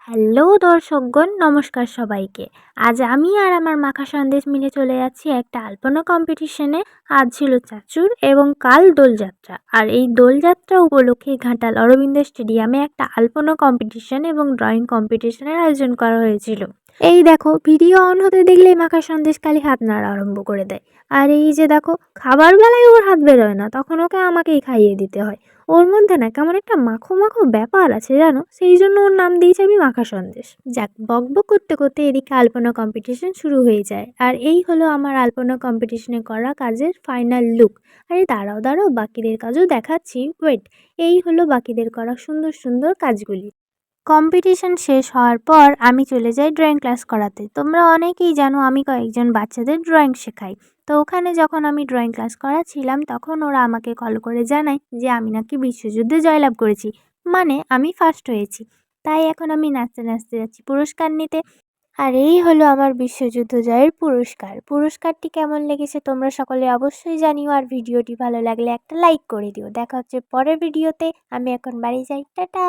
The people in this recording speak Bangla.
হ্যালো দর্শকগণ, নমস্কার সবাইকে। আজ আমি আর আমার মাখা সন্দেশ মিলে চলে যাচ্ছি একটা আলপনা কম্পিটিশনে। আজ ছিল চাচুর এবং কাল দোলযাত্রা। আর এই দোলযাত্রা উপলক্ষে ঘাটাল অরবিন্দ স্টেডিয়ামে একটা আলপনা কম্পিটিশন এবং ড্রয়িং কম্পিটিশনের আয়োজন করা হয়েছিল। এই দেখো, ভিডিও অন হতে দেখলেই মাখা সন্দেশ খালি হাত নাড়া আরম্ভ করে দেয়। আর এই যে দেখো, খাবার বেলায় ওর হাত বেরোয় না, তখন ওকে আমাকেই খাইয়ে দিতে হয়। ওর মধ্যে না কেমন একটা মাখো মাখো ব্যাপার আছে জানো, সেই জন্য ওর নাম দিয়েছি আমি মাখা সন্দেশ। যাক, বকবক করতে করতে এদিকে আলপনা কম্পিটিশন শুরু হয়ে যায়। আর এই হলো আমার আলপনা কম্পিটিশনে করা কাজের ফাইনাল লুক। আরে দাঁড়াও দাঁড়াও, বাকিদের কাজও দেখাচ্ছি, ওয়েট। এই হলো বাকিদের করা সুন্দর সুন্দর কাজগুলি। কম্পিটিশন শেষ হওয়ার পর আমি চলে যাই ড্রয়িং ক্লাস করাতে। তোমরা অনেকেই জানো আমি কয়েকজন বাচ্চাদের ড্রয়িং শেখাই। তো ওখানে যখন আমি ড্রয়িং ক্লাস করাচ্ছিলাম তখন ওরা আমাকে কল করে জানায় যে আমি নাকি বিশ্বযুদ্ধে জয়লাভ করেছি, মানে আমি ফার্স্ট হয়েছি। তাই এখন আমি নাচতে নাচতে যাচ্ছি পুরস্কার নিতে। আর এই হলো আমার বিশ্বযুদ্ধ জয়ের পুরস্কার। পুরস্কারটি কেমন লেগেছে তোমরা সকলে অবশ্যই জানিও, আর ভিডিওটি ভালো লাগলে একটা লাইক করে দিও। দেখা হচ্ছে পরের ভিডিওতে। আমি এখন বাড়ি যাই, টাটা।